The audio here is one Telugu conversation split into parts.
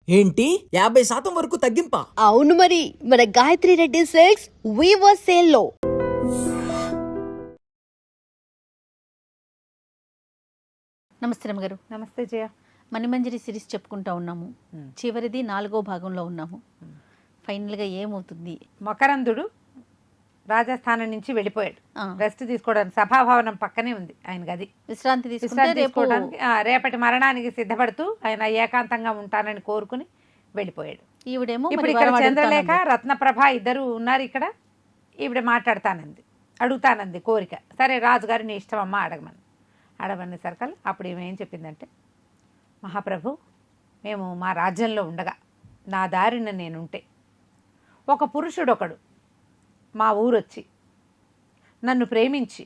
ఏంటి 50% వరకు తగ్గింపా? అవును మరి, మన Gayatri Reddy silks weaver sale లో. నమస్తే రమ్మగారు. నమస్తే జయ. మణిమంజరి సిరీస్ చెప్పుకుంటా ఉన్నాము. చివరిది 4వ భాగంలో ఉన్నాము. ఫైనల్గా ఏమవుతుంది? మకరందుడు రాజస్థానం నుంచి వెళ్ళిపోయాడు రెస్ట్ తీసుకోవడానికి. సభాభవనం పక్కనే ఉంది ఆయన గది. విశ్రాంతి తీసుకోవడానికి రేపటి మరణానికి సిద్ధపడుతూ ఆయన ఏకాంతంగా ఉంటానని కోరుకుని వెళ్ళిపోయాడు. ఈవిడేమో ఇప్పుడు ఇక్కడ చంద్రలేఖ రత్నప్రభ ఇద్దరు ఉన్నారు ఇక్కడ. ఈవిడ అడుగుతానంది కోరిక. సరే రాజుగారు నీ ఇష్టమమ్మా అడగమని సర్కల్. అప్పుడు ఏం చెప్పిందంటే, మహాప్రభు, మేము మా రాజ్యంలో ఉండగా నా దారిన నేనుంటే ఒక పురుషుడొకడు మా ఊరొచ్చి నన్ను ప్రేమించి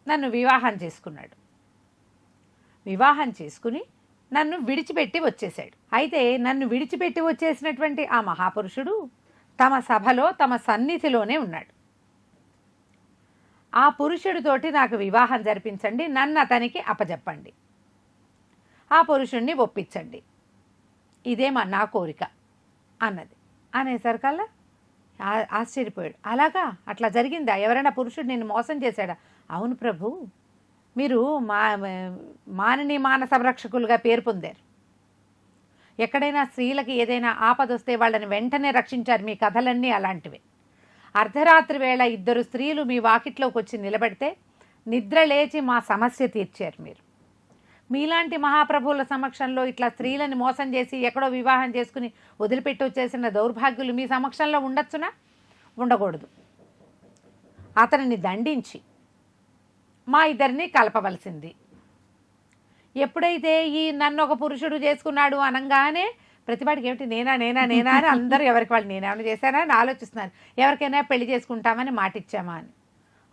నన్ను వివాహం చేసుకున్నాడు. వివాహం చేసుకుని నన్ను విడిచిపెట్టి వచ్చేశాడు. అయితే నన్ను విడిచిపెట్టి వచ్చేసినటువంటి ఆ మహాపురుషుడు తమ సభలో తమ సన్నిధిలోనే ఉన్నాడు. ఆ పురుషుడితోటి నాకు వివాహం జరిపించండి, నన్ను అతనికి అప్పజెప్పండి, ఆ పురుషుణ్ణి ఒప్పించండి, ఇదే నా కోరిక అన్నది. అనేసరికల్లా ఆశ్చర్యపోయాడు. అలాగా, అట్లా జరిగిందా? ఎవరైనా పురుషుడు నిన్ను మోసం చేశాడా? అవును ప్రభు, మీరు మానని మాన సంరక్షకులుగా పేరు పొందారు. ఎక్కడైనా స్త్రీలకి ఏదైనా ఆపద వస్తే వాళ్ళని వెంటనే రక్షించారు. మీ కథలన్నీ అలాంటివే. అర్ధరాత్రి వేళ 2 స్త్రీలు మీ వాకిట్లోకి వచ్చి నిలబడితే నిద్ర లేచి మా సమస్య తీర్చారు మీరు. మీలాంటి మహాప్రభువుల సమక్షంలో ఇట్లా స్త్రీలను మోసం చేసి ఎక్కడో వివాహం చేసుకుని వదిలిపెట్టి వచ్చేసిన దౌర్భాగ్యులు మీ సమక్షంలో ఉండొచ్చునా? ఉండకూడదు. అతనిని దండించి మా ఇద్దరిని కలపవలసింది. ఎప్పుడైతే ఈ నన్ను ఒక పురుషుడు చేసుకున్నాడు అనగానే ప్రతిపాటికి ఏమిటి నేనా అని అందరూ ఎవరికి వాళ్ళు నేనేమైనా చేశానా అని ఆలోచిస్తున్నారు. ఎవరికైనా పెళ్లి చేసుకుంటామని మాటిచ్చామా అని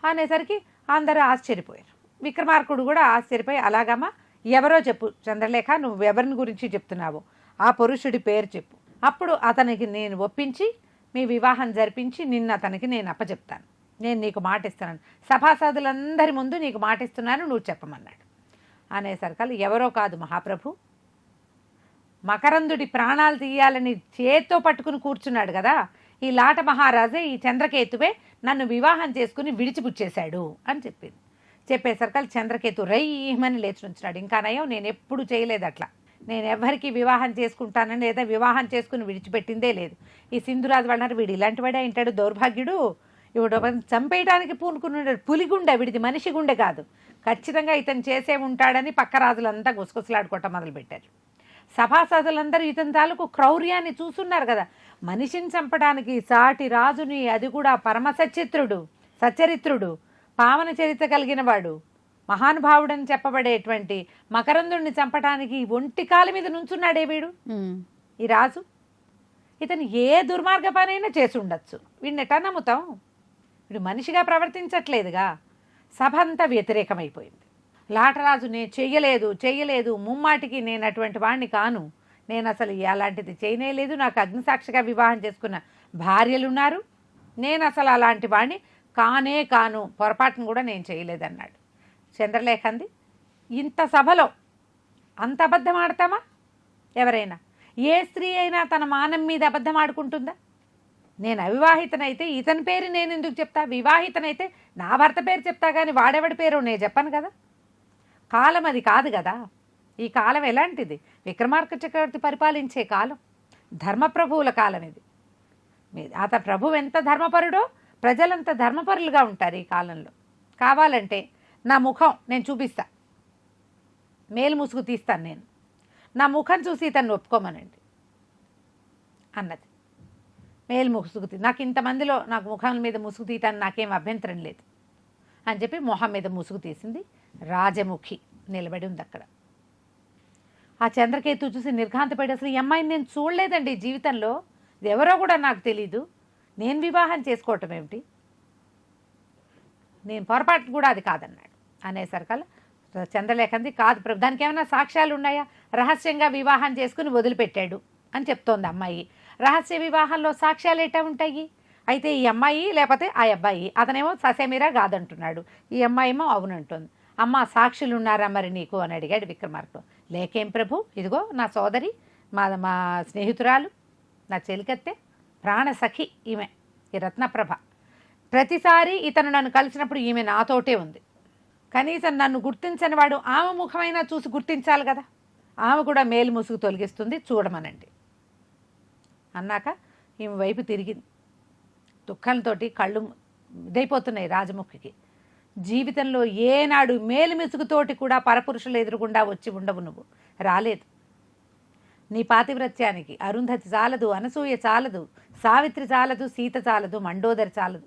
అనేసరికి అందరూ ఆశ్చర్యపోయారు. విక్రమార్కుడు కూడా ఆశ్చర్యపోయి, అలాగమ్మా ఎవరో చెప్పు చంద్రలేఖ, నువ్వు ఎవరిని గురించి చెప్తున్నావో ఆ పురుషుడి పేరు చెప్పు. అప్పుడు అతనికి నేను ఒప్పించి మీ వివాహం జరిపించి నిన్ను అతనికి నేను అప్పచెప్తాను. నేను నీకు మాటిస్తున్నాను, సభాసదులందరి ముందు నీకు మాటిస్తున్నాను, నువ్వు చెప్పమన్నాడు. అనేసరికి ఎవరో కాదు మహాప్రభు, మకరందుడి ప్రాణాలు తీయాలని చేత్తో పట్టుకుని కూర్చున్నాడు కదా, ఈ లాట మహారాజే, ఈ చంద్రకేతువే నన్ను వివాహం చేసుకుని విడిచిపుచ్చేశాడు అని చెప్పింది. చెప్పేసరికి చంద్రకేతు రైమని లేచి ఉంచున్నాడు. ఇంకా నయం, నేను ఎప్పుడు చేయలేదు అట్లా. నేను ఎవరికి వివాహం చేసుకుంటానని లేదా వివాహం చేసుకుని విడిచిపెట్టిందే లేదు. ఈ సింధురాజు వాళ్ళన్నారు, వీడు ఇలాంటి వాడే ఉంటాడు దౌర్భాగ్యుడు, ఇవిడు చంపేయడానికి పూనుకున్నాడు. పులిగుండె వీడిది, మనిషి గుండె కాదు. ఖచ్చితంగా ఇతను చేసే ఉంటాడని పక్క రాజులంతా గుసగుసలాడుకోవటం మొదలుపెట్టారు. సభాసదులందరూ ఇతని తాలూకు క్రౌర్యాన్ని చూస్తున్నారు కదా. మనిషిని చంపడానికి సాటి రాజుని, అది కూడా పరమ సచ్చరిత్రుడు, పావన చరిత్ర కలిగిన వాడు, మహానుభావుడని చెప్పబడేటువంటి మకరందుడిని చంపడానికి ఒంటి కాలు మీద నుంచున్నాడే వీడు, ఈ రాజు. ఇతను ఏ దుర్మార్గ పనైనా చేసి ఉండొచ్చు. వీడిని ఎట్టా నమ్ముతాం? వీడు మనిషిగా ప్రవర్తించట్లేదుగా. సభ అంతా వ్యతిరేకమైపోయింది. లాటరాజు నేను చెయ్యలేదు, ముమ్మాటికి నేను అటువంటి వాడిని కాను, నేను అసలు అలాంటిది చేయనేలేదు, నాకు అగ్నిసాక్షిగా వివాహం చేసుకున్న భార్యలున్నారు, నేను అసలు అలాంటి వాడిని కాను, పొరపాటును కూడా నేను చేయలేదన్నాడు. చంద్రలేఖ అంది, ఇంత సభలో అంత అబద్ధం ఆడతామా? ఎవరైనా, ఏ స్త్రీ అయినా తన మానం మీద అబద్ధం ఆడుకుంటుందా? నేను అవివాహితనైతే ఇతని పేరు నేను ఎందుకు చెప్తా? వివాహితనైతే నా భర్త పేరు చెప్తా, కానీ వాడెవడి పేరు నేను చెప్పను కదా. కాలం అది కాదు కదా. ఈ కాలం ఎలాంటిది? విక్రమార్క చక్రవర్తి పరిపాలించే కాలం, ధర్మప్రభువుల కాలం ఇది. అత ప్రభువు ఎంత ధర్మపరుడో ప్రజలంతా ధర్మపరులుగా ఉంటారు ఈ కాలంలో. కావాలంటే నా ముఖం నేను చూపిస్తా, మేలు ముసుగు తీస్తాను, నేను నా ముఖం చూసి ఇతన్ని ఒప్పుకోమనండి అన్నది. మేలు ముసుగు నాకు ఇంతమందిలో నాకు ముఖం మీద ముసుగు తీయటానికి నాకేం అభ్యంతరం లేదు అని చెప్పి మొహం మీద ముసుగు తీసింది. రాజముఖి నిలబడి ఉంది అక్కడ. ఆ చంద్రకేతు చూసి నిర్ఘాంతపడి, అసలు ఈ అమ్మాయిని నేను చూడలేదండి జీవితంలో, ఇది ఎవరో కూడా నాకు తెలీదు, నేను వివాహం చేసుకోవటం ఏమిటి, నేను పొరపాటు కూడా అది కాదన్నాడు. అనేసరికల్లా చంద్రలేఖంది, కాదు ప్రభు, దానికి ఏమైనా సాక్ష్యాలు ఉన్నాయా? రహస్యంగా వివాహం చేసుకుని వదిలిపెట్టాడు అని చెప్తోంది అమ్మాయి. రహస్య వివాహంలో సాక్ష్యాలు ఎట్టా ఉంటాయి? అయితే ఈ అమ్మాయి లేకపోతే ఆ అబ్బాయి, అతనేమో ససేమిరా కాదంటున్నాడు, ఈ అమ్మాయి ఏమో అవునంటుంది. అమ్మ సాక్షులు ఉన్నారా మరి నీకు అని అడిగాడు విక్రమార్కుడు. లేకేం ప్రభు, ఇదిగో నా సోదరి మా స్నేహితురాలు, నా చెలికత్తె, ప్రాణసఖి ఈమె, ఈ రత్నప్రభ. ప్రతిసారి ఇతను నన్ను కలిసినప్పుడు ఈమె నాతోటే ఉంది. కనీసం నన్ను గుర్తించని వాడు ఆమె ముఖమైనా చూసి గుర్తించాలి కదా. ఆమె కూడా మేలు ముసుగు తొలగిస్తుంది, చూడమనండి అన్నాక ఈమె వైపు తిరిగింది. దుఃఖంతో కళ్ళు ఇదైపోతున్నాయి రాజముఖికి. జీవితంలో ఏనాడు మేలు ముసుగుతోటి కూడా పరపురుషులు ఎదురుగుండా వచ్చి ఉండవు, నువ్వు రాలేదు. నీ పాతివ్రత్యానికి అరుంధతి చాలదు, అనసూయ చాలదు, సావిత్రి చాలదు, సీత చాలదు, మండోదరి చాలదు.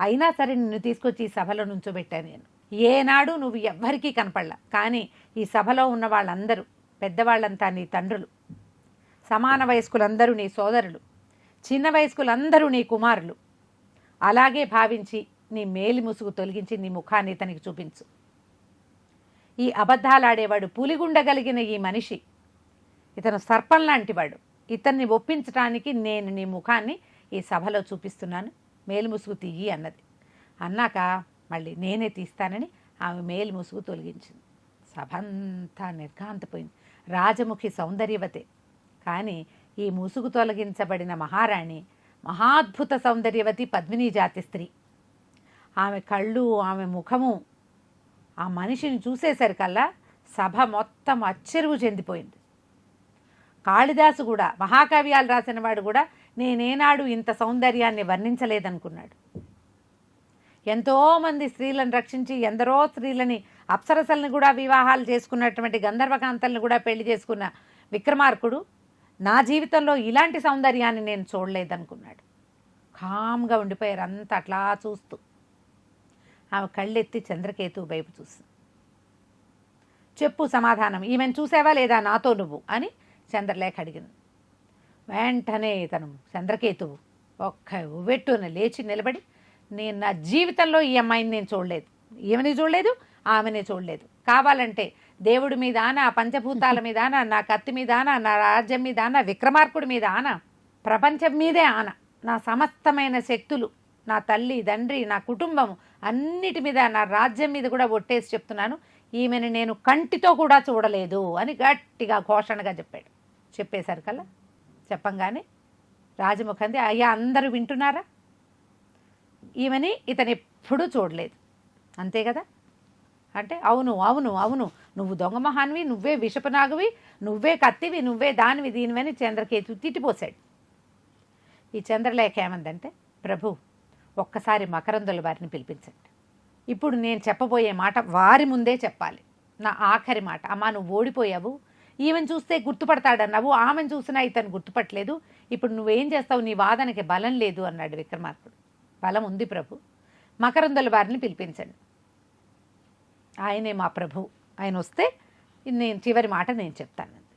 అయినా సరే నిన్ను తీసుకొచ్చి ఈ సభలో నుంచోబెట్టాను నేను. ఏనాడు నువ్వు ఎవ్వరికీ కనపడలా. కానీ ఈ సభలో ఉన్న వాళ్ళందరూ, పెద్దవాళ్ళంతా నీ తండ్రులు, సమాన వయస్కులందరూ నీ సోదరులు, చిన్న వయస్కులందరూ నీ కుమారులు. అలాగే భావించి నీ మేలి ముసుగు తొలగించి నీ ముఖాన్ని ఇతనికి చూపించు. ఈ అబద్ధాలాడేవాడు, పులిగుండగలిగిన ఈ మనిషి, ఇతను సర్పం లాంటివాడు. ఇతన్ని ఒప్పించడానికి నేను నీ ముఖాన్ని ఈ సభలో చూపిస్తున్నాను, మేలు ముసుగు తీయి అన్నది. అన్నాక మళ్ళీ నేనే తీస్తానని ఆమె మేలు ముసుగు తొలగించింది. సభ అంతా నిర్ఘాంతపోయింది. రాజముఖి సౌందర్యవతే, కానీ ఈ ముసుగు తొలగించబడిన మహారాణి మహాద్భుత సౌందర్యవతి, పద్మినీ జాతి స్త్రీ. ఆమె కళ్ళు, ఆమె ముఖము, ఆ మనిషిని చూసేసరికల్లా సభ మొత్తం అచ్చెరువు చెందిపోయింది. కాళిదాసు కూడా, మహాకావ్యాలు రాసిన వాడు కూడా నేనేనాడు ఇంత సౌందర్యాన్ని వర్ణించలేదనుకున్నాడు. ఎంతోమంది స్త్రీలను రక్షించి ఎందరో స్త్రీలని, అప్సరసల్ని కూడా వివాహాలు చేసుకున్నటువంటి గంధర్వకాంతల్ని కూడా పెళ్లి చేసుకున్న విక్రమార్కుడు నా జీవితంలో ఇలాంటి సౌందర్యాన్ని నేను చూడలేదనుకున్నాడు. కామ్గా ఉండిపోయారు అంతా అట్లా చూస్తూ. ఆమె కళ్ళెత్తి చంద్రకేతు వైపు చూసింది. చెప్పు సమాధానం, ఈమెను చూసావా లేదా నాతో నువ్వు అని చంద్రలేఖ అడిగింది. వెంటనే ఇతను చంద్రకేతువు ఒక్క ఉవ్వెట్టున లేచి నిలబడి, నేను నా జీవితంలో ఈ అమ్మాయిని నేను చూడలేదు, ఈమెని చూడలేదు, ఆమెనే చూడలేదు. కావాలంటే దేవుడి మీద ఆన, పంచభూతాల మీద ఆన, నా కత్తి మీద ఆన, నా రాజ్యం మీద ఆన, విక్రమార్కుడి మీద ఆన, ప్రపంచం మీదే ఆన, నా సమస్తమైన శక్తులు, నా తల్లి, తండ్రి, నా కుటుంబం అన్నిటి మీద, నా రాజ్యం మీద కూడా ఒట్టేసి చెప్తున్నాను, ఈమెను నేను కంటితో కూడా చూడలేదు అని గట్టిగా ఘోషణగా చెప్పాడు. చెప్పేసరికల్లా చెప్పంగానే రాజముఖంది, అయ్యా అందరూ వింటున్నారా, ఈమెని ఇతను ఎప్పుడూ చూడలేదు, అంతే కదా అంటే, అవును అవును అవును, నువ్వు దొంగ మహాన్వి, నువ్వే విషపనాగువి, నువ్వే కత్తివి, నువ్వే దానివి దీనివని చంద్రకేతు తిట్టిపోశాడు. ఈ చంద్రలేఖ ఏమందంటే, ప్రభు ఒక్కసారి మకరందుల వారిని పిలిపించండి. ఇప్పుడు నేను చెప్పబోయే మాట వారి ముందే చెప్పాలి, నా ఆఖరి మాట. అమ్మా నువ్వు ఓడిపోయావు, ఈమెను చూస్తే గుర్తుపడతాడన్నావు, ఆమెను చూసినా ఇతను గుర్తుపట్టలేదు, ఇప్పుడు నువ్వేం చేస్తావు, నీ వాదనకి బలం లేదు అన్నాడు విక్రమార్కుడు. బలం ఉంది ప్రభు, మకరందుల వారిని పిలిపించండి, ఆయనే మా ప్రభు, ఆయన వస్తే నేను చివరి మాట నేను చెప్తానండి.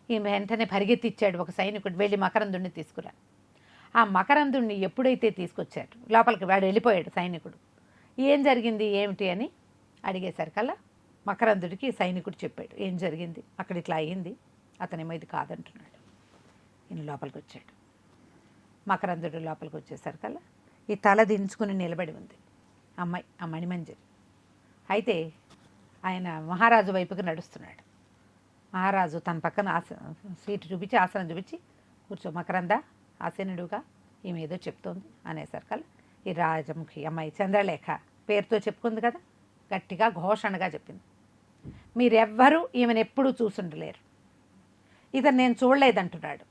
ఈమె వెంటనే పరిగెత్తిచ్చాడు ఒక సైనికుడు, వెళ్ళి మకరందుడిని తీసుకురా. ఆ మకరందుడిని ఎప్పుడైతే తీసుకొచ్చాడు లోపలికి, వాడు వెళ్ళిపోయాడు సైనికుడు. ఏం జరిగింది ఏమిటి అని అడిగేసరికల్లా మకరందుడికి సైనికుడు చెప్పాడు ఏం జరిగింది, అక్కడ ఇట్లా అయ్యింది, అతనేమో ఇది కాదంటున్నాడు. ఈయన లోపలికి వచ్చాడు. మకరందుడు లోపలికి వచ్చేసరికల్లా ఈ తల దించుకుని నిలబడి ఉంది అమ్మాయి, ఆ మణిమంజరి. అయితే ఆయన మహారాజు వైపుకి నడుస్తున్నాడు. మహారాజు తన పక్కన సీటు చూపించి, ఆసనం చూపించి, కూర్చో మకరంద, ఆసనుడుగా ఈమె ఏదో చెప్తోంది అనేసరికల్లా ఈ రాజముఖి అమ్మాయి చంద్రలేఖ పేరుతో చెప్పుకుంది కదా, గట్టిగా ఘోషణగా చెప్పింది, మీరెవ్వరూ ఈమెను ఎప్పుడూ చూసుండలేరు, ఇతను నేను చూడలేదంటున్నాడు.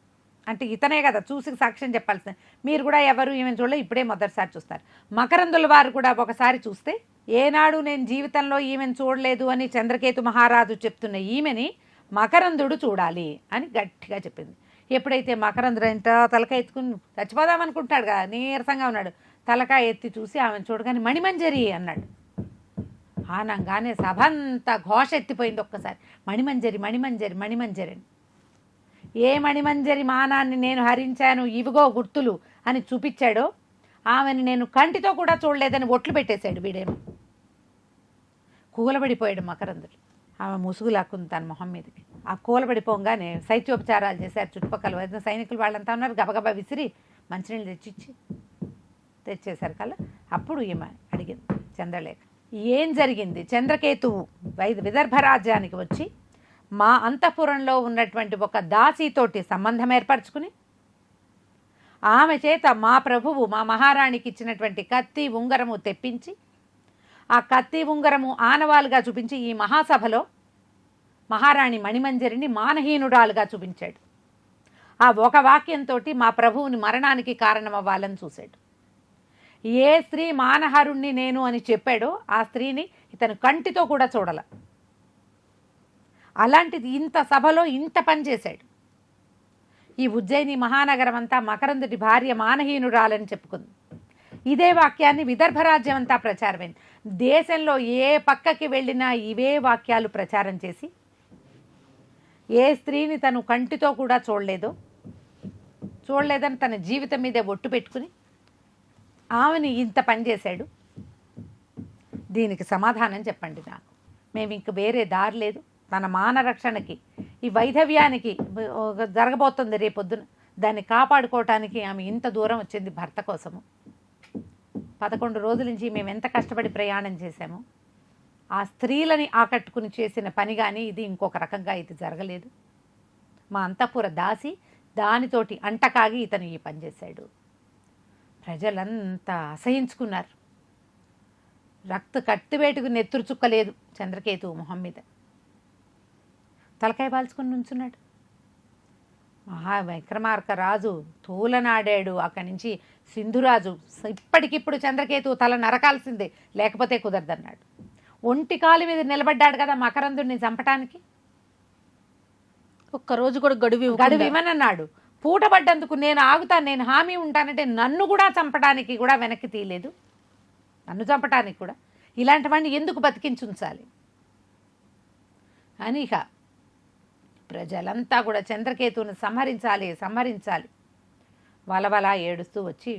అంటే ఇతనే కదా చూసి సాక్ష్యం చెప్పాల్సింది, మీరు కూడా ఎవరు ఈమెను చూడలేదు, ఇప్పుడే మొదటిసారి చూస్తారు. మకరందుల వారు కూడా ఒకసారి చూస్తే, ఏనాడు నేను జీవితంలో ఈమెను చూడలేదు అని చంద్రకేతు మహారాజు చెప్తున్న ఈమెని మకరందుడు చూడాలి అని గట్టిగా చెప్పింది. ఎప్పుడైతే మకరందుడు ఎంత తలకాయ ఎత్తుకుని చచ్చిపోదామనుకుంటాడు కదా, నీరసంగా ఉన్నాడు, తలకాయ ఎత్తి చూసి ఆమెను చూడగానే మణిమంజరి అన్నాడు. ఆనంగానే సభ అంతా ఘోష ఎత్తిపోయింది ఒక్కసారి, మణిమంజరి మణిమంజరి మణిమంజరి అని. ఏ మణిమంజరి మానాన్ని నేను హరించాను, ఇవిగో గుర్తులు అని చూపించాడో, ఆమెను నేను కంటితో కూడా చూడలేదని ఒట్లు పెట్టేశాడు వీడేమో. కూలబడిపోయాడు మకరందుడు. ఆమె ముసుగు లాక్కుంది తన మొహం మీదకి. ఆ కూలబడిపోగానే శైత్యోపచారాలు చేశారు చుట్టుపక్కల సైనికులు, వాళ్ళంతా ఉన్నారు. గబగబా విసిరి మంచినీళ్ళు తెచ్చేసరికల్లా అప్పుడు ఈమె అడిగింది చంద్రలేఖ, ఏం జరిగింది? చంద్రకేతువు విదర్భ రాజ్యానికి వచ్చి మా అంతఃపురంలో ఉన్నటువంటి ఒక దాసీతోటి సంబంధం ఏర్పరచుకుని ఆమె చేత మా ప్రభువు మా మహారాణికి ఇచ్చినటువంటి కత్తి ఉంగరము తెప్పించి ఆ కత్తి ఉంగరము ఆనవాలుగా చూపించి ఈ మహాసభలో మహారాణి మణిమంజరిని మానహీనురాలుగా చూపించాడు. ఆ ఒక వాక్యంతో మా ప్రభువుని మరణానికి కారణమవ్వాలని చూశాడు. ఏ స్త్రీ మానహరుణ్ణి నేను అని చెప్పాడో ఆ స్త్రీని ఇతను కంటితో కూడా చూడాల. అలాంటిది ఇంత సభలో ఇంత పని చేశాడు. ఈ ఉజ్జయిని మహానగరం అంతా మకరందుడి భార్య మానహీనురాలని చెప్పుకుంది. ఇదే వాక్యాన్ని విదర్భ రాజ్యం అంతా ప్రచారమైంది. దేశంలో ఏ పక్కకి వెళ్ళినా ఇవే వాక్యాలు ప్రచారం చేసి ఏ స్త్రీని తను కంటితో కూడా చూడలేదని తన జీవితం మీదే ఒట్టు పెట్టుకుని ఆమెని ఇంత పని చేశాడు. దీనికి సమాధానం చెప్పండి నాకు. మేము ఇంక వేరే దారి లేదు. తన మానరక్షణకి ఈ వైధవ్యానికి జరగబోతుంది రేపొద్దున, దాన్ని కాపాడుకోవటానికి ఆమె ఇంత దూరం వచ్చింది భర్త కోసము. 11 రోజుల నుంచి మేము ఎంత కష్టపడి ప్రయాణం చేశామో ఆ స్త్రీలని ఆకట్టుకుని చేసిన పని కానీ ఇది ఇంకొక రకంగా ఇది జరగలేదు. మా అంతఃపుర దాసి దానితోటి అంటకాగి ఇతను ఈ పని చేశాడు. ప్రజలంతా అసహించుకున్నారు. రక్త కత్తివేటుకు నెత్తురు చుక్కలేదు చంద్రకేతువు మొహం మీద. తలకాయ పాల్చుకుని నుంచున్నాడు. విక్రమార్క రాజు తూలనాడాడు. అక్కడి నుంచి సింధురాజు ఇప్పటికిప్పుడు చంద్రకేతువు తల నరకాల్సిందే, లేకపోతే కుదరదన్నాడు. ఒంటి కాలు మీద నిలబడ్డాడు కదా మకరందుడిని చంపటానికి. ఒక్కరోజు కూడా గడువు ఇవ్వనన్నాడు. పూటపడ్డందుకు నేను ఆగుతాను, నేను హామీ ఉంటానంటే నన్ను కూడా చంపడానికి కూడా వెనక్కి తీయలేదు. నన్ను చంపటానికి కూడా ఇలాంటి వాడిని ఎందుకు బతికించుంచాలి అని ఇక ప్రజలంతా కూడా చంద్రకేతువుని సంహరించాలి వలవలా ఏడుస్తూ వచ్చి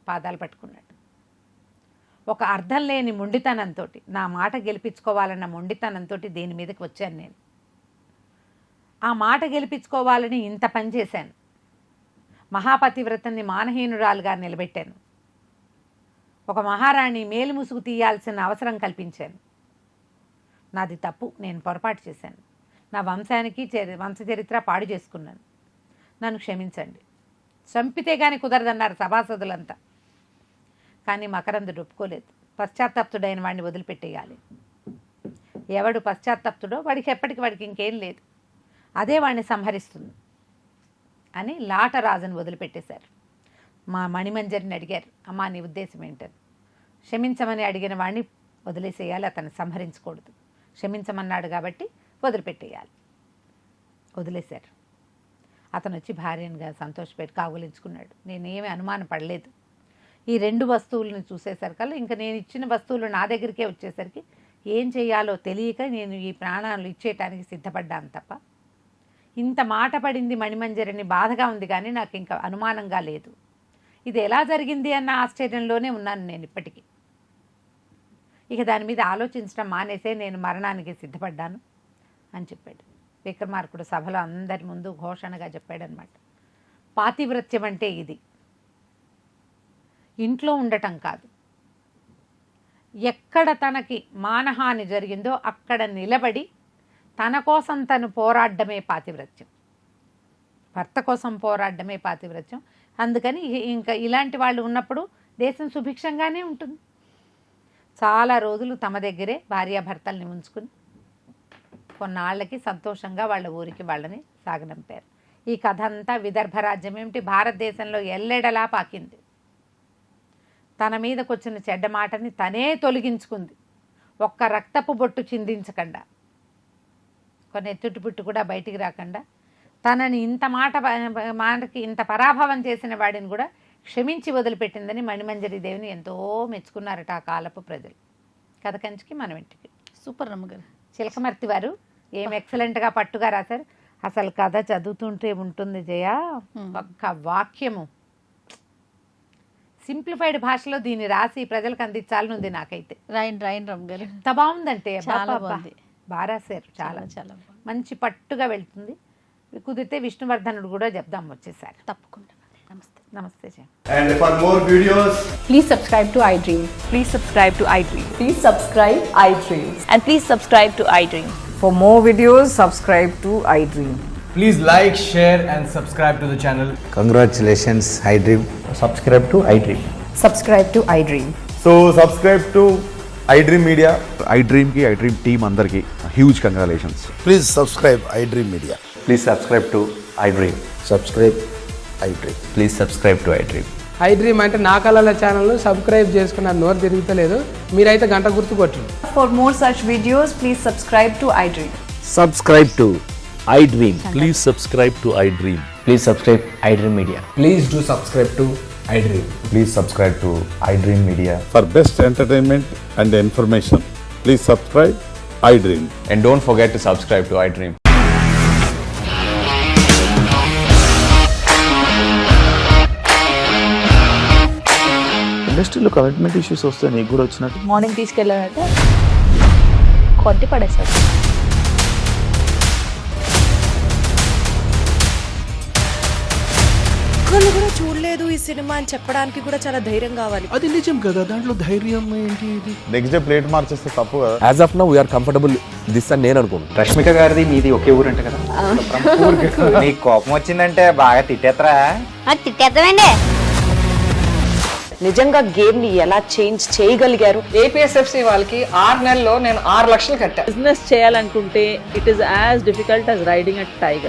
పాదాలు పట్టుకున్నాడు. ఒక అర్థం లేని మొండితనంతో, నా మాట గెలిపించుకోవాలన్న మొండితనంతో దీని మీదకి వచ్చాను నేను. ఆ మాట గెలిపించుకోవాలని ఇంత పని చేశాను. మహాపతివ్రతని మానహీనురాలుగా నిలబెట్టాను. ఒక మహారాణి మేలు ముసుగు తీయాల్సిన అవసరం కల్పించాను. నాది తప్పు, నేను పొరపాటు చేశాను. నా వంశానికి వంశచరిత్ర పాడు చేసుకున్నాను, నన్ను క్షమించండి. చంపితే కానీ కుదరదన్నారు సభాసదులంతా. కానీ మకరందుడు ఒప్పుకోలేదు. పశ్చాత్తాప్తుడైన వాడిని వదిలిపెట్టేయాలి. ఎవడు పశ్చాత్తాప్తుడో వాడికి ఎప్పటికి ఇంకేం లేదు, అదే వాడిని సంహరిస్తుంది అని లాటరాజును వదిలిపెట్టేశారు. మా మణిమంజరిని అడిగారు, అమ్మా నీ ఉద్దేశం ఏంటని. క్షమించమని అడిగిన వాడిని వదిలేసేయాలి, అతన్ని సంహరించకూడదు. క్షమించమన్నాడు కాబట్టి వదిలిపెట్టేయాలి. వదిలేశారు. అతను వచ్చి భార్యనుగా సంతోషపెట్టి కాగులించుకున్నాడు. నేనేమీ అనుమానం పడలేదు. ఈ 2 వస్తువులను చూసేసరికల్లా ఇంకా నేను ఇచ్చిన వస్తువులు నా దగ్గరికే వచ్చేసరికి ఏం చేయాలో తెలియక నేను ఈ ప్రాణాలు ఇచ్చేయటానికి సిద్ధపడ్డాను తప్ప ఇంత మాట పడింది మణిమంజరిని బాధగా ఉంది, కానీ నాకు ఇంకా అనుమానంగా లేదు. ఇది ఎలా జరిగింది అన్న ఆశ్చర్యంలోనే ఉన్నాను నేను ఇప్పటికీ. ఇక దాని మీద ఆలోచించడం మానేసే నేను మరణానికి సిద్ధపడ్డాను అని చెప్పాడు. విక్రమార్కుడు సభలో అందరి ముందు ఘోషణగా చెప్పాడనమాట. పాతివ్రత్యం అంటే ఇది, ఇంట్లో ఉండటం కాదు. ఎక్కడ తనకి మానహాని జరిగిందో అక్కడ నిలబడి తన కోసం తను పోరాడమే పాతివ్రత్యం. భర్త కోసం పోరాడమే పాతివ్రత్యం. అందుకని ఇంకా ఇలాంటి వాళ్ళు ఉన్నప్పుడు దేశం సుభిక్షంగానే ఉంటుంది. చాలా రోజులు తమ దగ్గరే భార్యాభర్తల్ని ఉంచుకుని కొన్నాళ్ళకి సంతోషంగా వాళ్ళ ఊరికి వాళ్ళని సాగనంపారు. ఈ కథ అంతా విదర్భ రాజ్యం ఏమిటి భారతదేశంలో ఎల్లెడలా పాకింది. తన మీదకు వచ్చిన చెడ్డ మాటని తనే తొలగించుకుంది, ఒక్క రక్తపు బొట్టు చిందించకుండా, కొన్ని ఎత్తుటిపుట్టు కూడా బయటికి రాకుండా తనని ఇంత మాటకి ఇంత పరాభవం చేసిన వాడిని కూడా క్షమించి వదిలిపెట్టిందని మణిమంజరి దేవిని ఎంతో మెచ్చుకున్నారట ఆ కాలపు ప్రజలు. కథ కంచికి మనం ఇంటికి. సూపర్ రమ్మగారు. చిలకమర్తి వారు ఏం ఎక్సలెంట్గా పట్టుగా రాశారు. అసలు కథ చదువుతుంటే ఉంటుంది జయ, ఒక్క వాక్యము సింప్లిఫైడ్ భాషలో దీన్ని రాసి ప్రజలకు అందించాలనుంది నాకైతే. రాయన్ రమ్మగారు. ఎంత బాగుందంటే చాలా బాగుంది. బాగా రాశారు. చాలా చాలా మంచి పట్టుగా వెళ్తుంది. కుదిరితే విష్ణువర్ధనుడు కూడా చెప్దాం వచ్చేసారి. తప్పకుండా. నమస్తే. నమస్తే జయ. And for more videos, please subscribe to iDream. Please subscribe to iDream. Please subscribe iDream. And please subscribe to iDream. For more videos, subscribe to iDream. Please like, share, and subscribe to the channel. Congratulations, iDream. Subscribe to iDream. Subscribe to iDream. So subscribe to iDream Media. iDream ki iDream team andarki huge congratulations. Please subscribe iDream Media. Please subscribe to iDream. Subscribe iDream. Please subscribe to iDream. iDream అంటే నా కళల ఛానల్ సబ్స్క్రైబ్ చేసుకున్న నోరు తిరుగుతలేదు మీరైతే గంట గుర్తు కొట్టండి. For more such videos, please subscribe to iDream. Subscribe to iDream. Please subscribe to iDream. Please subscribe iDream Media. Please do subscribe to iDream. Please subscribe to iDream Media. For best entertainment and information, please subscribe iDream. And don't forget to subscribe to iDream. ఇండస్ట్రీలో కమిట్మెంట్ ఇష్యూస్ వస్తే నీకు కూడా వచ్చినట్టు మార్నింగ్ తీసుకెళ్ళాడంటే కొట్టి పడేశాడు. ఒక్కళ్ళు కూడా చూడలేదు ఈ సినిమా అని చెప్పడానికి కూడా చాలా ధైర్యం కావాలి. అది నిజం కదా, దాంట్లో ధైర్యం ఏంటి? ఇది నెక్స్ట్ డే ప్లేట్ మార్చేస్తే తప్పు కదా. As of now we are comfortable this అని నేను అనుకోను. రష్మిక గారిది మీది ఒకే ఊరంట కదా. నీకు కోపం వచ్చిందంటే బాగా తిట్టేత్తరా? తిట్టేద్దామండి. నిజంగా గేమ్ ని ఎలా చేంజ్ చేయగలిగారు? ఏపీఎస్ఎఫ్సి వాళ్ళకి 6 నెలల్లో నేను 6 లక్షలు కట్టా. బిజినెస్ చేయాలనుకుంటే it is as difficult as riding a tiger.